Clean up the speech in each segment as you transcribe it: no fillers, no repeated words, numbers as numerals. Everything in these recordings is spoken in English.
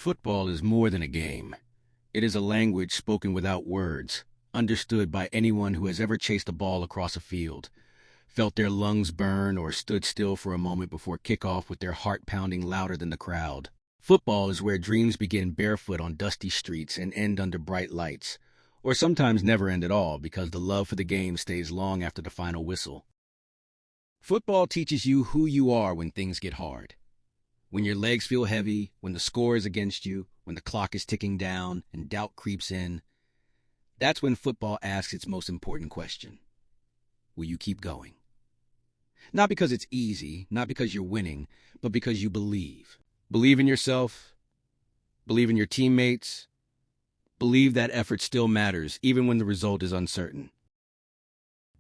Football is more than a game. It is a language spoken without words, understood by anyone who has ever chased a ball across a field, felt their lungs burn, or stood still for a moment before kickoff with their heart pounding louder than the crowd. Football is where dreams begin barefoot on dusty streets and end under bright lights, or sometimes never end at all because the love for the game stays long after the final whistle. Football teaches you who you are when things get hard. When your legs feel heavy, when the score is against you, when the clock is ticking down and doubt creeps in, that's when football asks its most important question. Will you keep going? Not because it's easy, not because you're winning, but because you believe. Believe in yourself, believe in your teammates, believe that effort still matters even when the result is uncertain.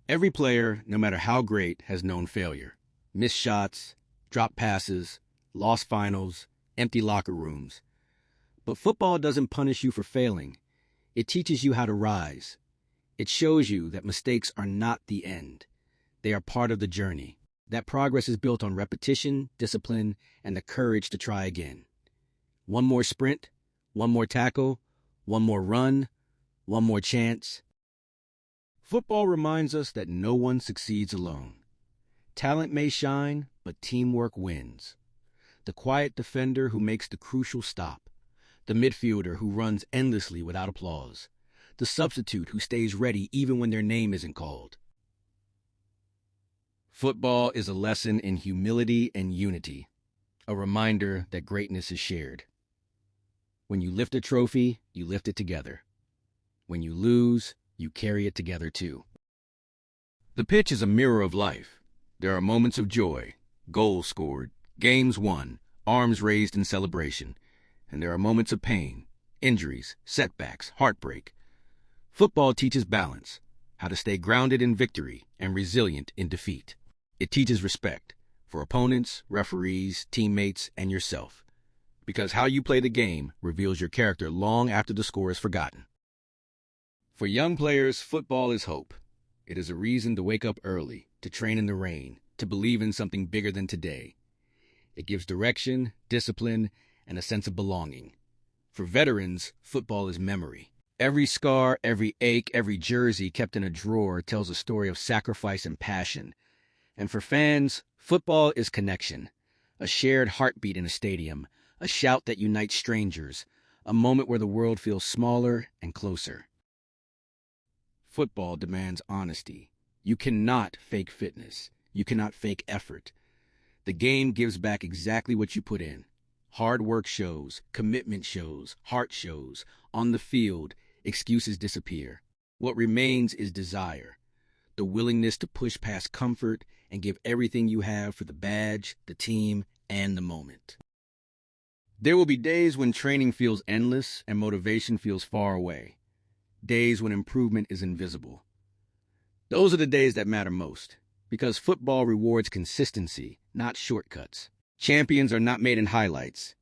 Every player, no matter how great, has known failure. Missed shots, dropped passes, lost finals, empty locker rooms. But football doesn't punish you for failing. It teaches you how to rise. It shows you that mistakes are not the end. They are part of the journey. That progress is built on repetition, discipline, and the courage to try again. One more sprint, one more tackle, one more run, one more chance. Football reminds us that no one succeeds alone. Talent may shine, but teamwork wins. The quiet defender who makes the crucial stop, the midfielder who runs endlessly without applause, the substitute who stays ready even when their name isn't called. Football is a lesson in humility and unity, a reminder that greatness is shared. When you lift a trophy, you lift it together. When you lose, you carry it together too. The pitch is a mirror of life. There are moments of joy, goals scored, games won, arms raised in celebration, and there are moments of pain, injuries, setbacks, heartbreak. Football teaches balance, how to stay grounded in victory and resilient in defeat. It teaches respect for opponents, referees, teammates, and yourself, because how you play the game reveals your character long after the score is forgotten. For young players, football is hope. It is a reason to wake up early, to train in the rain, to believe in something bigger than today. It gives direction, discipline, and a sense of belonging. For veterans, football is memory. Every scar, every ache, every jersey kept in a drawer tells a story of sacrifice and passion. And for fans, football is connection. A shared heartbeat in a stadium, a shout that unites strangers, a moment where the world feels smaller and closer. Football demands honesty. You cannot fake fitness. You cannot fake effort. The game gives back exactly what you put in. Hard work shows, commitment shows, heart shows. On the field, excuses disappear. What remains is desire, the willingness to push past comfort and give everything you have for the badge, the team, and the moment. There will be days when training feels endless and motivation feels far away. Days when improvement is invisible. Those are the days that matter most, because football rewards consistency, not shortcuts. Champions are not made in highlights.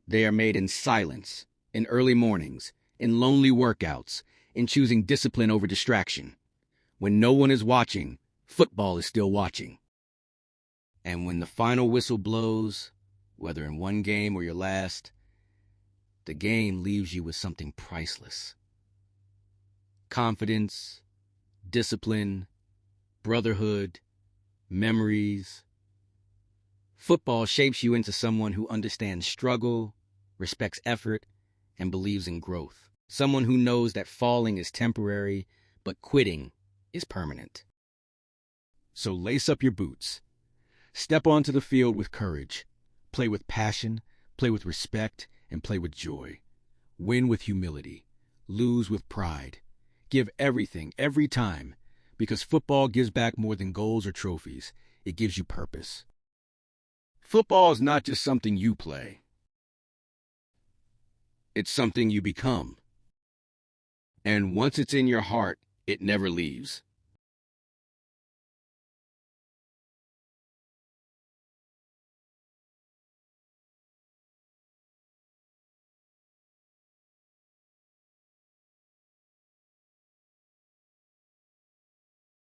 They are made in silence, in early mornings, in lonely workouts, in choosing discipline over distraction. When no one is watching, football is still watching. And when the final whistle blows, whether in one game or your last, the game leaves you with something priceless. Confidence, discipline, brotherhood, memories. Football shapes you into someone who understands struggle, respects effort, and believes in growth. Someone who knows that falling is temporary, but quitting is permanent. So lace up your boots. Step onto the field with courage. Play with passion, play with respect, and play with joy. Win with humility. Lose with pride. Give everything, every time, because football gives back more than goals or trophies. It gives you purpose. Football is not just something you play. It's something you become. And once it's in your heart, it never leaves.